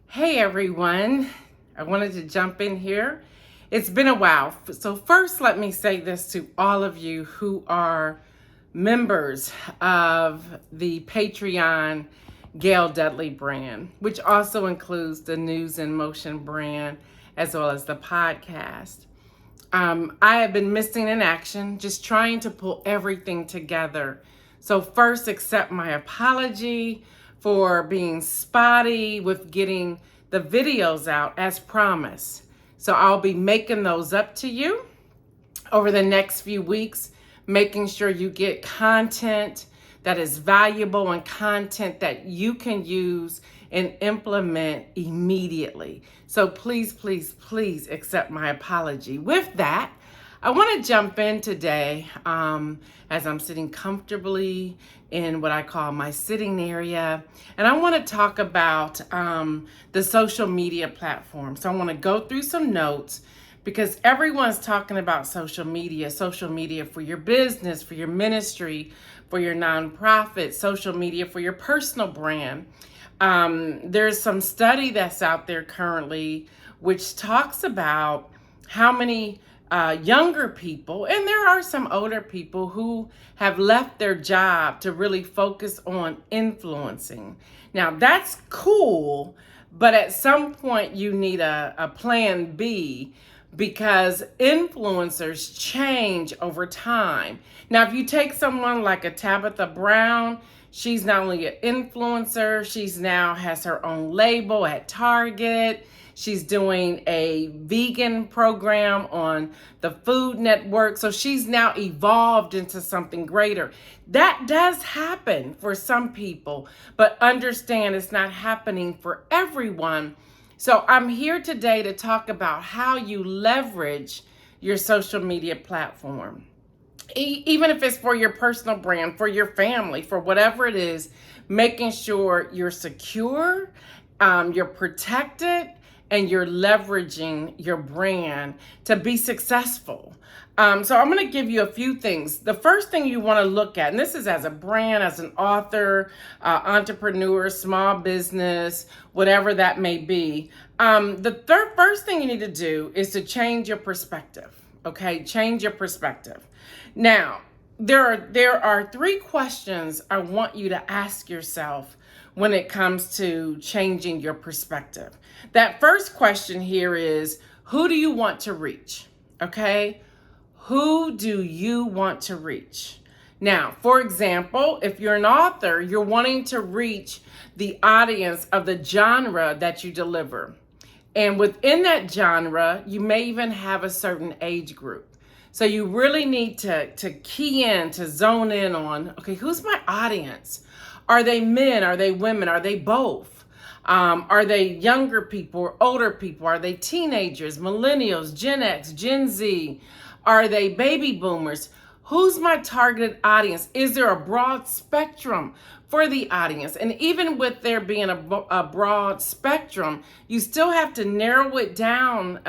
Hey everyone, I wanted to jump in here. It's been a while. So, first, let me say this to all of you who are members of the Patreon Gail Dudley brand, which also includes the News in Motion brand as well as the podcast. I have been missing in action, just trying to pull everything together. So, first, accept my apology for being spotty with getting the videos out as promised. So, I'll be making those up to you over the next few weeks, making sure you get content that is valuable and content that you can use and implement immediately. So please, please, please accept my apology. With that, I want to jump in today as I'm sitting comfortably in what I call my sitting area. And I want to talk about the social media platform. So I want to go through some notes because everyone's talking about social media for your business, for your ministry, for your nonprofit, social media for your personal brand. There's some study that's out there currently which talks about how many younger people, and there are some older people who have left their job to really focus on influencing. Now, that's cool, but at some point you need a plan B because influencers change over time. Now, if you take someone like a Tabitha Brown, she's not only an influencer, she's now has her own label at Target. She's doing a vegan program on the Food Network. So she's now evolved into something greater. That does happen for some people, but understand it's not happening for everyone. So I'm here today to talk about how you leverage your social media platform. Even if it's for your personal brand, for your family, for whatever it is, making sure you're secure, you're protected, and you're leveraging your brand to be successful. So I'm going to give you a few things. The first thing you want to look at, and this is as a brand, as an author, entrepreneur, small business, whatever that may be. The first thing you need to do is to change your perspective. Okay, change your perspective. Now, there are three questions I want you to ask yourself when it comes to changing your perspective. That first question here is, who do you want to reach? Okay, who do you want to reach? Now, for example, if you're an author, you're wanting to reach the audience of the genre that you deliver. And within that genre, you may even have a certain age group. So you really need to key in, to zone in on, okay, who's my audience? Are they men? Are they women? Are they both? Are they younger people or older people? Are they teenagers, millennials, Gen X, Gen Z? Are they baby boomers? Who's my targeted audience? Is there a broad spectrum for the audience? And even with there being a broad spectrum, you still have to narrow it down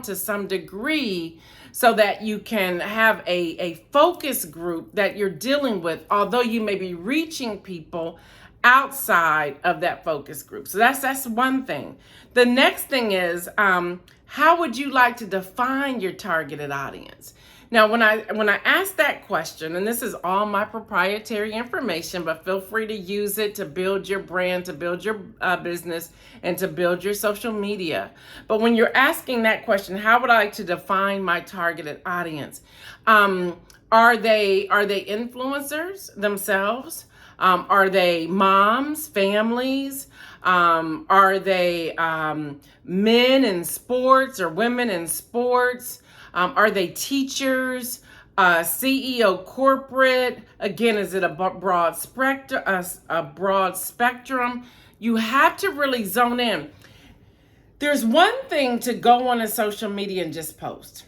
to some degree so that you can have a focus group that you're dealing with, although you may be reaching people outside of that focus group. So that's one thing. The next thing is, how would you like to define your targeted audience? Now, when I ask that question, and this is all my proprietary information, but feel free to use it to build your brand, to build your business, and to build your social media. But when you're asking that question, how would I like to define my targeted audience? Are they influencers themselves? Are they moms, families? Are they men in sports or women in sports? Are they teachers, CEO corporate? Again, is it a broad spectrum? You have to really zone in. There's one thing to go on a social media and just post.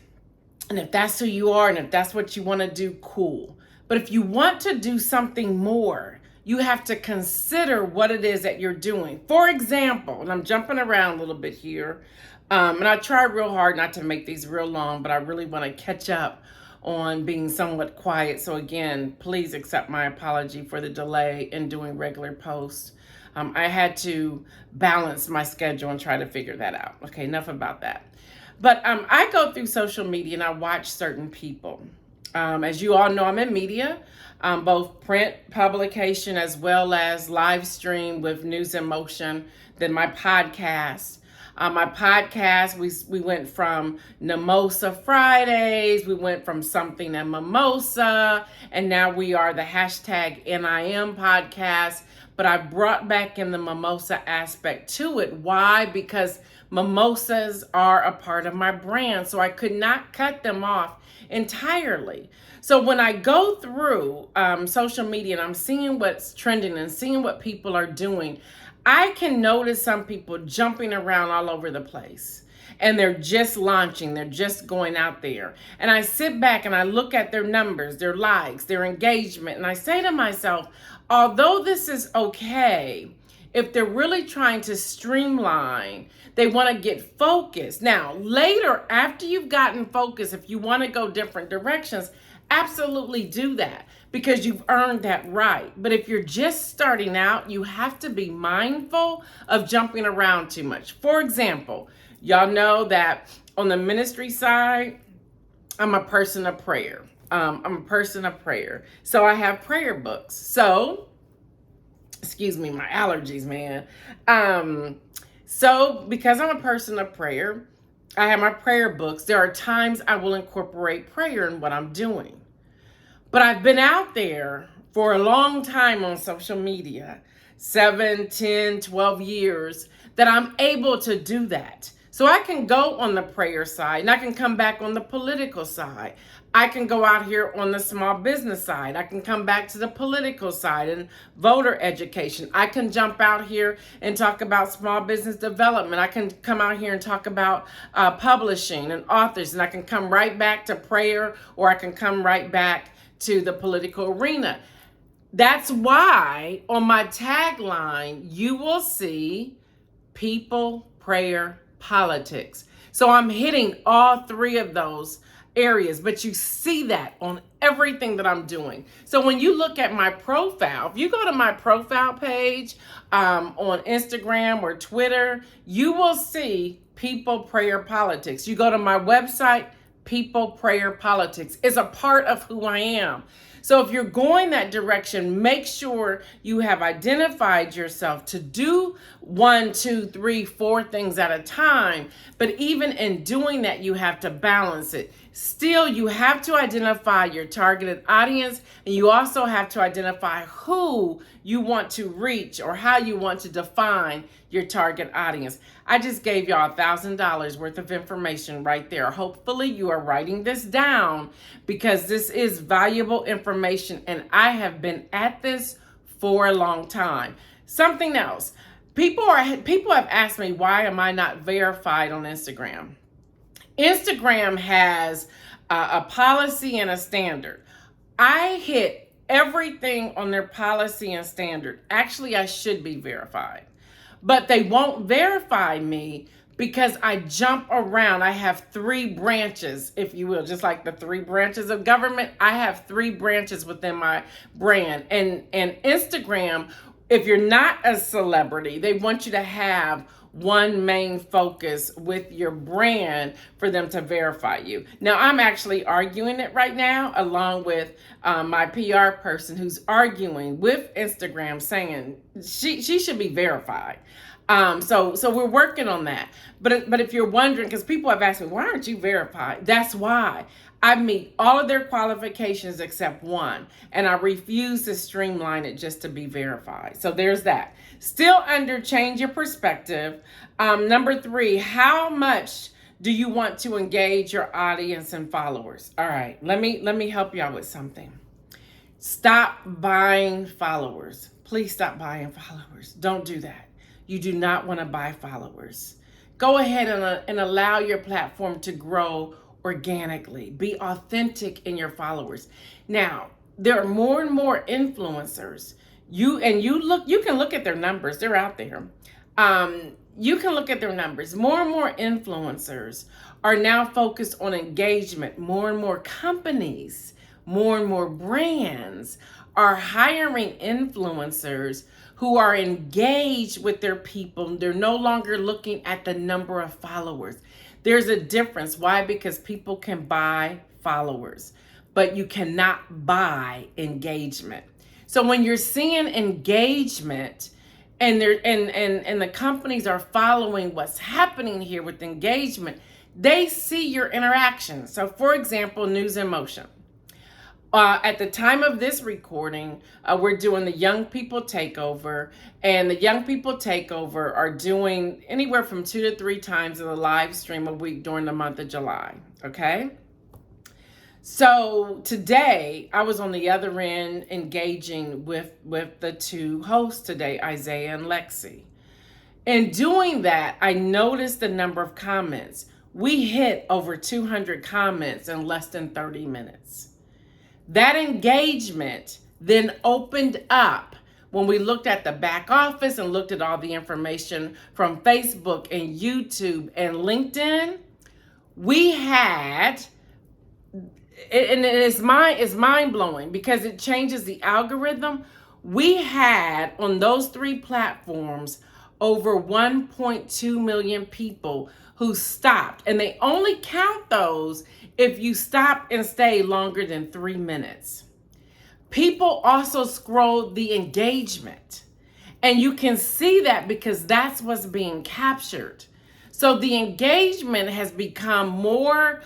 And if that's who you are and if that's what you want to do, cool. But if you want to do something more, you have to consider what it is that you're doing. For example, and I'm jumping around a little bit here, and I try real hard not to make these real long, but I really want to catch up on being somewhat quiet. So again, please accept my apology for the delay in doing regular posts. I had to balance my schedule and try to figure that out. Okay, enough about that. But I go through social media and I watch certain people. As you all know, I'm in media, both print publication as well as live stream with News in Motion, then my podcast. My podcast, we went from Mimosa Fridays, we went from Something and Mimosa, and now we are the hashtag NIM podcast. But I brought back in the mimosa aspect to it. Why? Because mimosas are a part of my brand, so I could not cut them off entirely. So when I go through social media and I'm seeing what's trending and seeing what people are doing, I can notice some people jumping around all over the place. And they're just launching, they're just going out there. And I sit back and I look at their numbers, their likes, their engagement, and I say to myself, although this is okay, if they're really trying to streamline, they want to get focused. Now, later, after you've gotten focused, if you want to go different directions, absolutely do that because you've earned that right. But if you're just starting out, you have to be mindful of jumping around too much. For example, y'all know that on the ministry side, I'm a person of prayer. I'm a person of prayer. So I have prayer books. So, excuse me, my allergies, man. So because I'm a person of prayer, I have my prayer books. There are times I will incorporate prayer in what I'm doing. But I've been out there for a long time on social media, 7, 10, 12 years, that I'm able to do that. So I can go on the prayer side and I can come back on the political side. I can go out here on the small business side. I can come back to the political side and voter education. I can jump out here and talk about small business development. I can come out here and talk about publishing and authors. And I can come right back to prayer, or I can come right back to the political arena. That's why on my tagline, you will see people, prayer, politics. So I'm hitting all three of those areas, but you see that on everything that I'm doing. So when you look at my profile, if you go to my profile page on Instagram or Twitter, you will see people, prayer, politics. You go to my website, people, prayer, politics is a part of who I am. So if you're going that direction, make sure you have identified yourself to do 1, 2, 3, 4 things at a time. But even in doing that, you have to balance it. Still, you have to identify your targeted audience, and you also have to identify who you want to reach or how you want to define your target audience. I just gave y'all $1,000 worth of information right there. Hopefully you are writing this down because this is valuable information and I have been at this for a long time. Something else. People have asked me, why am I not verified on Instagram? Instagram has a policy and a standard. I hit everything on their policy and standard. Actually, I should be verified. But they won't verify me because I jump around. I have 3 branches, if you will, just like the 3 branches of government. I have 3 branches within my brand. And Instagram, if you're not a celebrity, they want you to have one main focus with your brand for them to verify you. Now, I'm actually arguing it right now, along with my PR person who's arguing with Instagram, saying she should be verified. So we're working on that. But if you're wondering, because people have asked me, why aren't you verified? That's why. I meet all of their qualifications except one, and I refuse to streamline it just to be verified. So there's that. Still under change your perspective. Number 3, how much do you want to engage your audience and followers? All right, let me help y'all with something. Stop buying followers. Please stop buying followers. Don't do that. You do not want to buy followers. Go ahead and allow your platform to grow organically. Be authentic in your followers. Now, there are more and more influencers. You can look at their numbers. They're out there. You can look at their numbers. More and more influencers are now focused on engagement. More and more companies, more and more brands are hiring influencers who are engaged with their people. They're no longer looking at the number of followers. There's a difference. Why? Because people can buy followers, but you cannot buy engagement. So when you're seeing engagement and the companies are following what's happening here with engagement, they see your interactions. So for example, News in Motion. At the time of this recording, we're doing the Young People Takeover, and the Young People Takeover are doing anywhere from 2 to 3 times in the live stream a week during the month of July, okay? So today, I was on the other end engaging with the 2 hosts today, Isaiah and Lexi. In doing that, I noticed the number of comments. We hit over 200 comments in less than 30 minutes. That engagement then opened up when we looked at the back office and looked at all the information from Facebook and YouTube and LinkedIn. We had, and it's mind-blowing because it changes the algorithm. We had on those 3 platforms over 1.2 million people who stopped, and they only count those if you stop and stay longer than 3 minutes. People also scroll the engagement, and you can see that because that's what's being captured. So the engagement has become more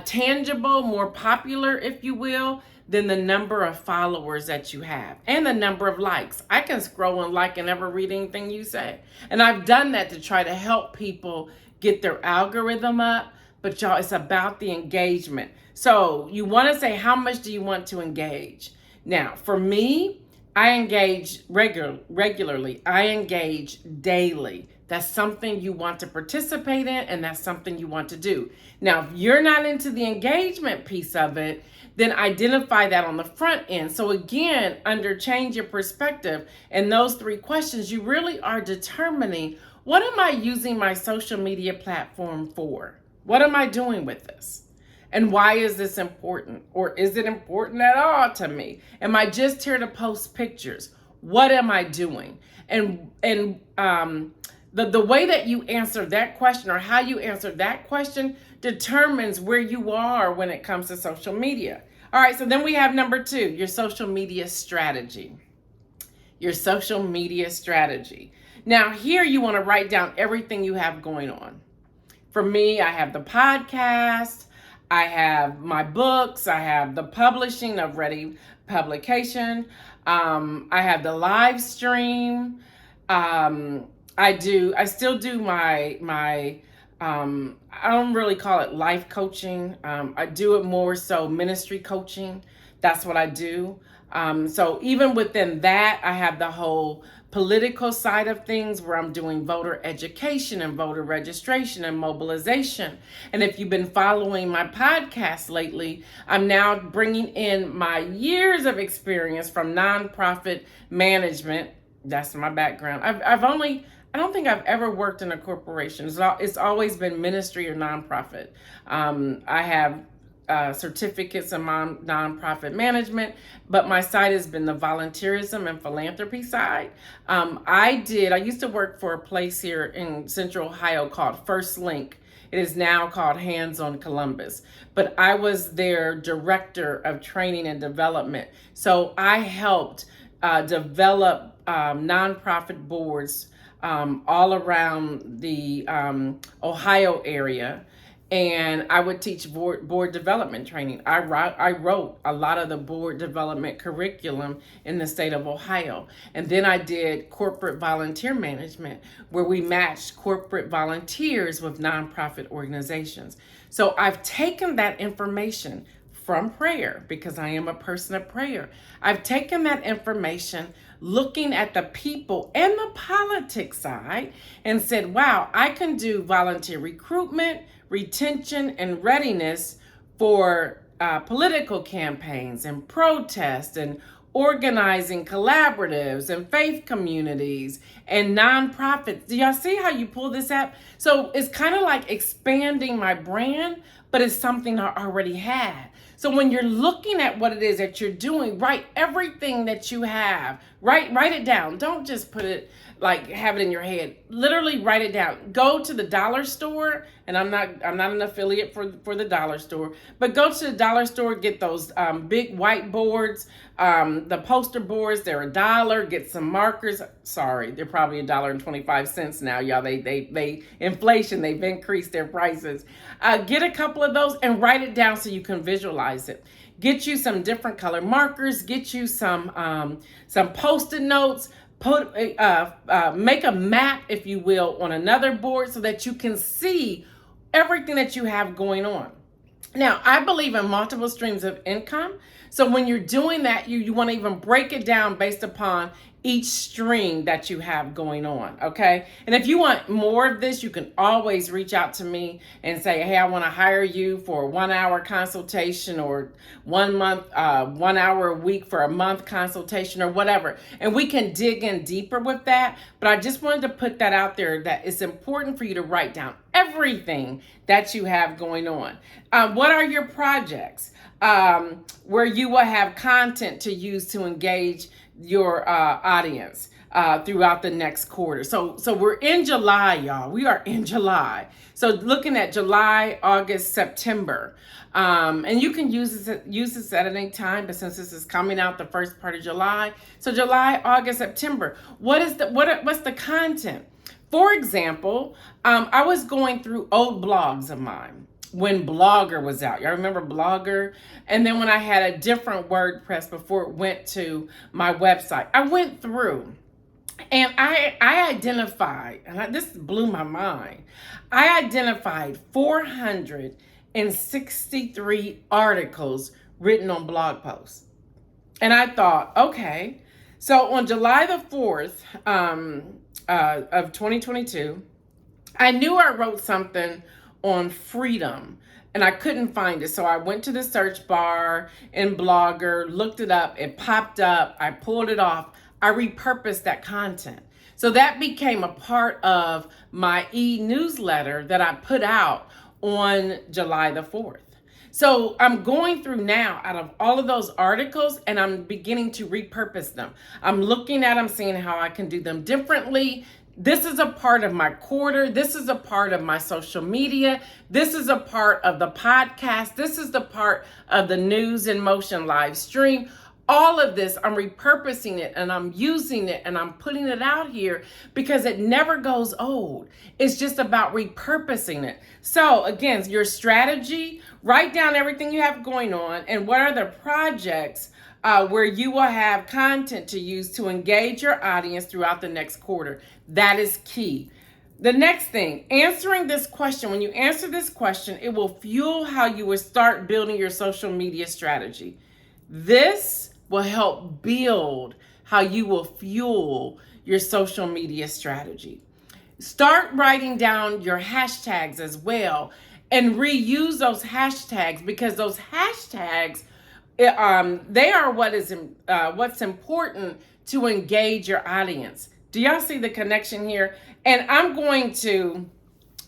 tangible, more popular, if you will, than the number of followers that you have and the number of likes. I can scroll and like and never read anything you say. And I've done that to try to help people get their algorithm up. But y'all, it's about the engagement. So you want to say, how much do you want to engage? Now, for me, I engage regularly. I engage daily. That's something you want to participate in, and that's something you want to do. Now, if you're not into the engagement piece of it, then identify that on the front end. So again, under change your perspective, and those 3 questions, you really are determining, what am I using my social media platform for? What am I doing with this? And why is this important? Or is it important at all to me? Am I just here to post pictures? What am I doing? And the way that you answer that question, or how you answer that question, determines where you are when it comes to social media. All right, so then we have number 2, your social media strategy. Your social media strategy. Now here you want to write down everything you have going on. For me, I have the podcast, I have my books, I have the publishing of Ready Publication, I have the live stream, I still do my I don't really call it life coaching. I do it more so ministry coaching. That's what I do. So even within that, I have the whole political side of things where I'm doing voter education and voter registration and mobilization. And if you've been following my podcast lately, I'm now bringing in my years of experience from nonprofit management. That's my background. I don't think I've ever worked in a corporation. It's always been ministry or nonprofit. I have certificates in nonprofit management, but my side has been the volunteerism and philanthropy side. I used to work for a place here in Central Ohio called First Link. It is now called Hands on Columbus, but I was their director of training and development. So I helped develop nonprofit boards all around the Ohio area. And I would teach board development training. I wrote a lot of the board development curriculum in the state of Ohio. And then I did corporate volunteer management, where we matched corporate volunteers with nonprofit organizations. So I've taken that information from prayer, because I am a person of prayer. I've taken that information, looking at the people and the politics side, and said, wow, I can do volunteer recruitment, retention, and readiness for political campaigns and protests and organizing collaboratives and faith communities and nonprofits. Do y'all see how you pull this up? So it's kind of like expanding my brand, but it's something I already had. So when you're looking at what it is that you're doing, write everything that you have. Write it down. Don't just put it like have it in your head. Literally write it down. Go to the dollar store, and I'm not an affiliate for the dollar store, but go to the dollar store, get those big whiteboards, the poster boards. They're $1. Get some markers. Sorry, they're probably $1.25 now, y'all. They inflation. They've increased their prices. Get a couple of those and write it down so you can visualize it. Get you some different color markers. Get you some Post-it notes. Make a map, if you will, on another board so that you can see everything that you have going on. Now, I believe in multiple streams of income. So when you're doing that, you want to even break it down based upon each stream that you have going on, okay? And if you want more of this, you can always reach out to me and say, hey, I want to hire you for a 1-hour consultation, or 1 month, 1 hour a week for a month consultation, or whatever. And we can dig in deeper with that. But I just wanted to put that out there, that it's important for you to write down everything that you have going on. What are your projects? Where you will have content to use to engage your audience throughout the next quarter. So we're in July, y'all. We are in July. So looking at July, August, September. And you can use this at any time, but since this is coming out the first part of July, so July, August, September. What's the content? For example, I was going through old blogs of mine when Blogger was out. Y'all remember Blogger? And then when I had a different WordPress before it went to my website, I went through and I identified, and this blew my mind, I identified 463 articles written on blog posts. And I thought, okay, so on July the 4th of 2022, I knew I wrote something on freedom and I couldn't find it. So I went to the search bar in Blogger, looked it up, it popped up, I pulled it off, I repurposed that content. So that became a part of my e-newsletter that I put out on July the 4th. So I'm going through now out of all of those articles and I'm beginning to repurpose them. I'm looking at them, seeing how I can do them differently. This is a part of my quarter. This is a part of my social media. This is a part of the podcast. This is the part of the News in Motion live stream. All of this, I'm repurposing it and I'm using it and I'm putting it out here because it never goes old. It's just about repurposing it. So again, your strategy, write down everything you have going on and what are the projects where you will have content to use to engage your audience throughout the next quarter. That is key. The next thing, answering this question. When you answer this question, it will fuel how you will start building your social media strategy. This will help build how you will fuel your social media strategy. Start writing down your hashtags as well and reuse those hashtags because those hashtags, they are what's important to engage your audience. Do y'all see the connection here? And I'm going to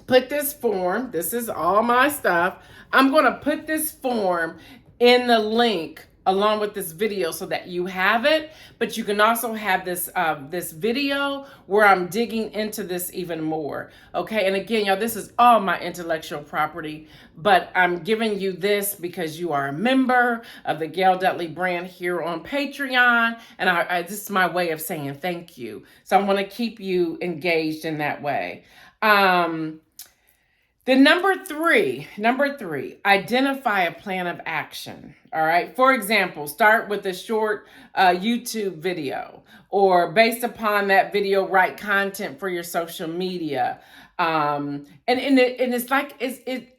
put this form, this is all my stuff. I'm going to put this form in the link along with this video so that you have it, but you can also have this this video where I'm digging into this even more. Okay, and again, y'all, this is all my intellectual property, but I'm giving you this because you are a member of the Gail Dudley brand here on Patreon, and this is my way of saying thank you. So I want to keep you engaged in that way. The number three, identify a plan of action. All right. For example, start with a short YouTube video, or based upon that video, write content for your social media. And it's like it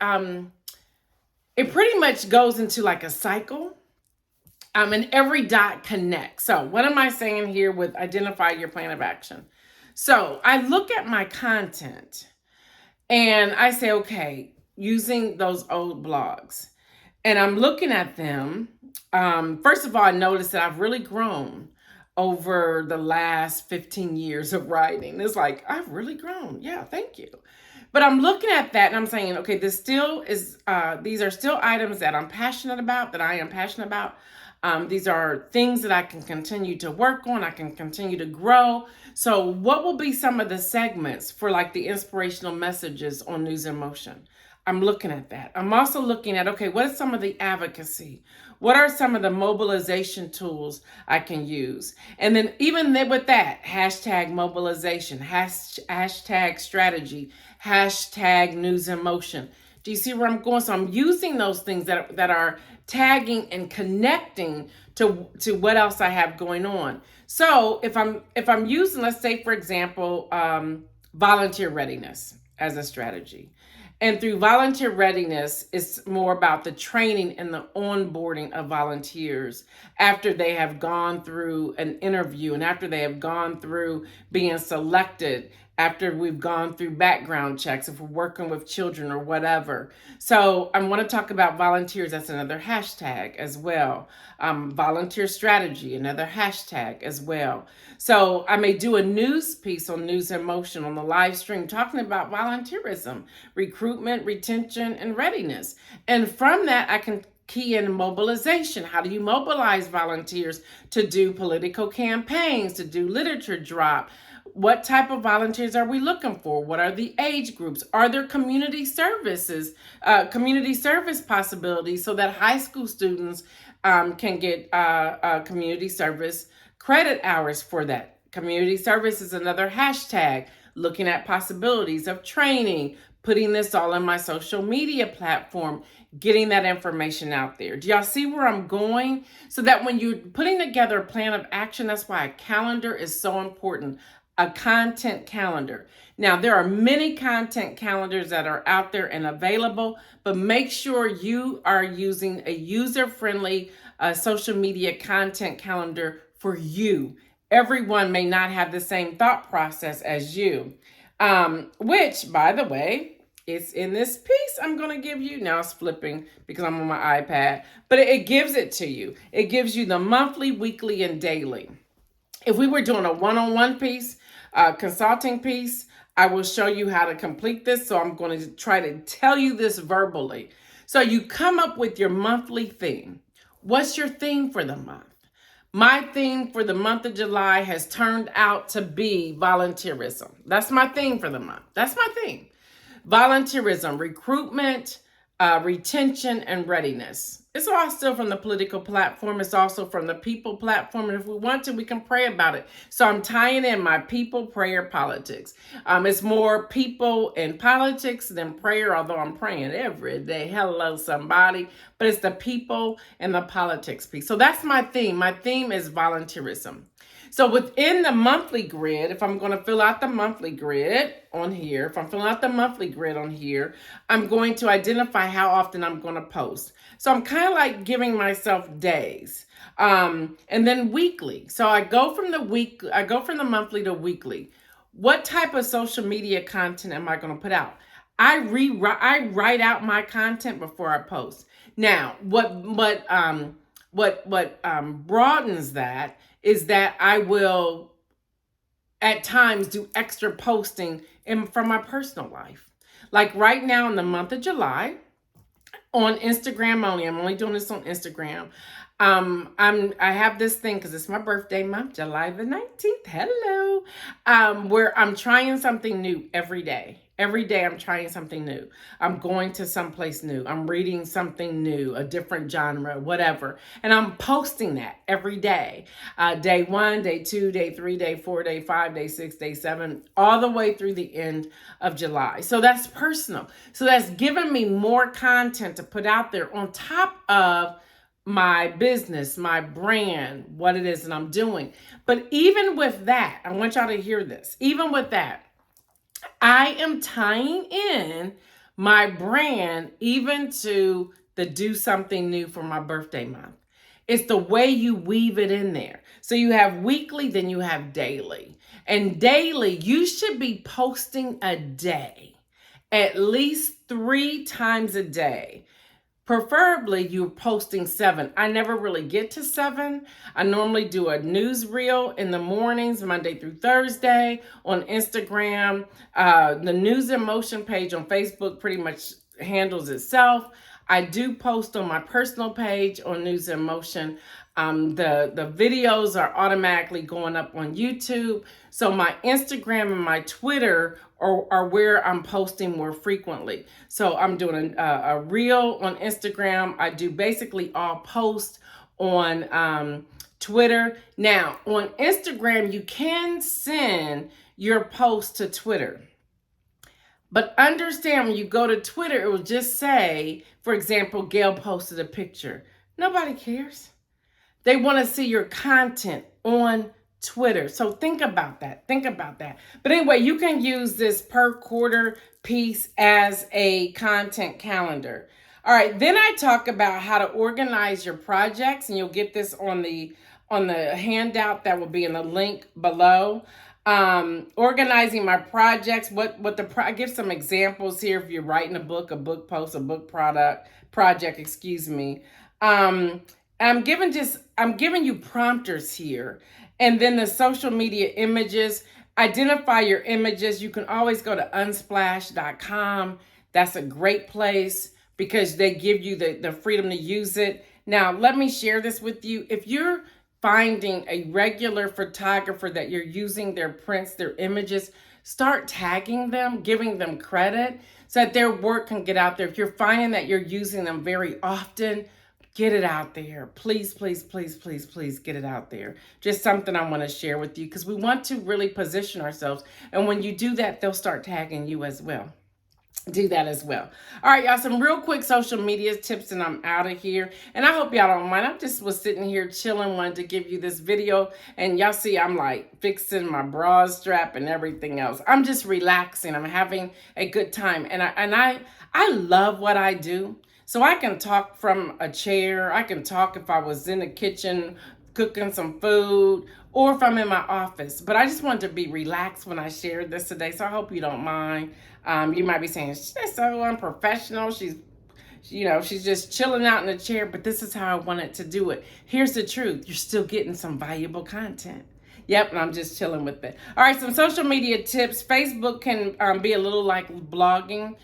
pretty much goes into like a cycle. And every dot connects. So what am I saying here with identify your plan of action? So I look at my content. And I say, okay, using those old blogs, and I'm looking at them First of all, I noticed that I've really grown over the last 15 years of writing. It's like, I've really grown. Yeah, thank you. But I'm looking at that and I'm saying, okay, this still is, these are still items that I'm passionate about, that I am passionate about. These are things that I can continue to work on. I can continue to grow. So what will be some of the segments for like the inspirational messages on News in Motion? I'm looking at that. I'm also looking at, okay, what is some of the advocacy? What are some of the mobilization tools I can use? And then even with that, hashtag mobilization, hashtag strategy, hashtag news in motion. Do you see where I'm going? So I'm using those things that are tagging and connecting to what else I have going on. So if I'm using, let's say for example, volunteer readiness as a strategy. And through volunteer readiness, it's more about the training and the onboarding of volunteers after they have gone through an interview and after they have gone through being selected, after we've gone through background checks, if we're working with children or whatever. So I want to talk about volunteers. That's another hashtag as well. Volunteer strategy, another hashtag as well. So I may do a news piece on News in Motion on the live stream talking about volunteerism, recruitment, retention, and readiness. And from that, I can key in mobilization. How do you mobilize volunteers to do political campaigns, to do literature drop? What type of volunteers are we looking for? What are the age groups? Are there community services, community service possibilities so that high school students can get community service credit hours for that? Community service is another hashtag, looking at possibilities of training, putting this all on my social media platform, getting that information out there. Do y'all see where I'm going? So that when you're putting together a plan of action, that's why a calendar is so important. A content calendar. Now, there are many content calendars that are out there and available, but make sure you are using a user-friendly social media content calendar for you. Everyone may not have the same thought process as you, which, by the way, it's in this piece I'm going to give you. Now it's flipping because I'm on my iPad, but it gives it to you. It gives you the monthly, weekly, and daily. If we were doing a one-on-one piece, consulting piece, I will show you how to complete this. So I'm going to try to tell you this verbally. So you come up with your monthly theme. What's your theme for the month? My theme for the month of July has turned out to be volunteerism. That's my theme for the month. That's my theme. Volunteerism, recruitment, retention, and readiness. It's all still from the political platform. It's also from the people platform. And if we want to, we can pray about it. So I'm tying in my people, prayer, politics. It's more people and politics than prayer, although I'm praying every day. Hello, somebody. But it's the people and the politics piece. So that's my theme. My theme is volunteerism. So within the monthly grid, if I'm going to fill out the monthly grid on here, I'm going to identify how often I'm going to post. So I'm kind of like giving myself days. And then weekly. So I go from the monthly to weekly. What type of social media content am I going to put out? I write out my content before I post. Now, what broadens that is that I will at times do extra posting from my personal life. Like right now in the month of July, on Instagram only. I'm only doing this on Instagram. I have this thing because it's my birthday month, July the 19th. Hello. Where I'm trying something new every day. Every day I'm trying something new. I'm going to someplace new. I'm reading something new, a different genre, whatever. And I'm posting that every day. Day 1, day 2, day 3, day 4, day 5, day 6, day 7, all the way through the end of July. So that's personal. So that's giving me more content to put out there on top of my business, my brand, what it is that I'm doing. But even with that, I want y'all to hear this. Even with that, I am tying in my brand even to the do something new for my birthday month. It's the way you weave it in there. So you have weekly, then you have daily. And daily, you should be posting a day, at least 3 times a day. Preferably, you're posting 7. I never really get to 7. I normally do a news reel in the mornings, Monday through Thursday, on Instagram. The News in Motion page on Facebook pretty much handles itself. I do post on my personal page on News in Motion. The videos are automatically going up on YouTube. So my Instagram and my Twitter are where I'm posting more frequently. So I'm doing a reel on Instagram. I do basically all posts on Twitter. Now, on Instagram, you can send your post to Twitter. But understand, when you go to Twitter, it will just say, for example, Gail posted a picture. Nobody cares. They want to see your content on Twitter. So think about that. Think about that. But anyway, you can use this per quarter piece as a content calendar. All right, then I talk about how to organize your projects, and you'll get this on the handout that will be in the link below. Organizing my projects, I give some examples here. If you're writing a book post, a book project, excuse me. I'm giving you prompters here. And then the social media images, identify your images. You can always go to unsplash.com. That's a great place because they give you the freedom to use it. Now, let me share this with you. If you're finding a regular photographer that you're using their prints, their images, start tagging them, giving them credit so that their work can get out there. If you're finding that you're using them very often, get it out there. Please, please, please, please, please get it out there. Just something I want to share with you because we want to really position ourselves. And when you do that, they'll start tagging you as well. Do that as well. All right, y'all, some real quick social media tips and I'm out of here. And I hope y'all don't mind. I just was sitting here chilling, wanted to give you this video. And y'all see I'm like fixing my bra strap and everything else. I'm just relaxing. I'm having a good time. And I love what I do. So I can talk from a chair. I can talk if I was in the kitchen cooking some food or if I'm in my office. But I just wanted to be relaxed when I shared this today. So I hope you don't mind. You might be saying, she's so unprofessional. She's just chilling out in the chair. But this is how I wanted to do it. Here's the truth. You're still getting some valuable content. Yep, and I'm just chilling with it. All right, some social media tips. Facebook can be a little like blogging.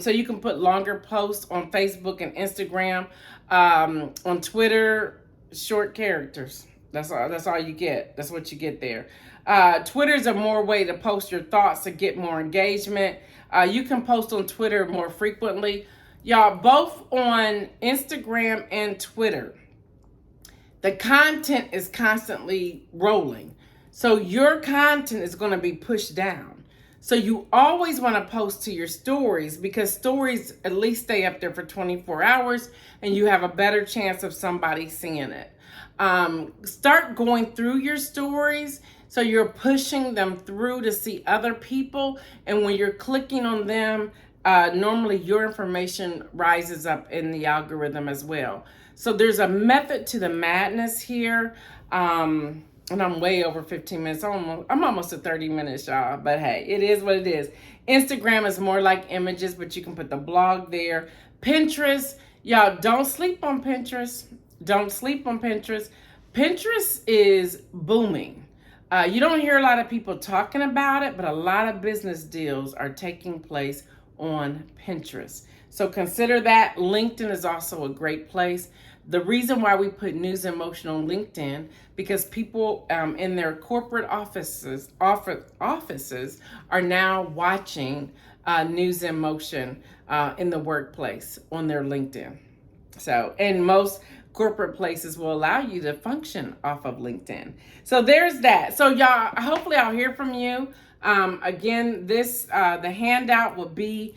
So you can put longer posts on Facebook and Instagram. On Twitter, short characters. That's all you get. That's what you get there. Twitter's a more way to post your thoughts to get more engagement. You can post on Twitter more frequently. Y'all, both on Instagram and Twitter, the content is constantly rolling. So your content is going to be pushed down. So you always want to post to your stories because stories at least stay up there for 24 hours and you have a better chance of somebody seeing it. Start going through your stories so you're pushing them through to see other people. And when you're clicking on them, normally your information rises up in the algorithm as well. So there's a method to the madness here. And I'm way over 15 minutes. I'm almost at 30 minutes, y'all. But hey, it is what it is. Instagram is more like images, but you can put the blog there. Pinterest, y'all, don't sleep on Pinterest. Don't sleep on Pinterest. Pinterest is booming. You don't hear a lot of people talking about it, but a lot of business deals are taking place on Pinterest. So consider that. LinkedIn is also a great place. The reason why we put News in Motion on LinkedIn, because people in their corporate offices are now watching News in Motion in the workplace on their LinkedIn. So, and most corporate places will allow you to function off of LinkedIn. So there's that. So y'all, hopefully I'll hear from you. Again, the handout will be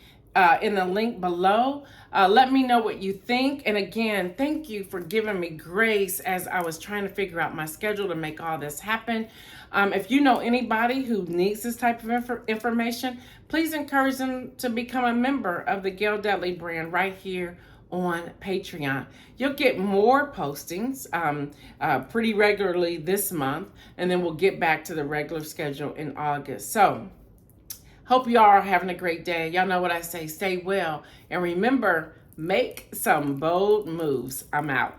in the link below. Let me know what you think. And again, thank you for giving me grace as I was trying to figure out my schedule to make all this happen. If you know anybody who needs this type of information, please encourage them to become a member of the Gail Dudley brand right here on Patreon. You'll get more postings pretty regularly this month, and then we'll get back to the regular schedule in August. So hope you all are having a great day. Y'all know what I say, stay well. And remember, Make some bold moves. I'm out.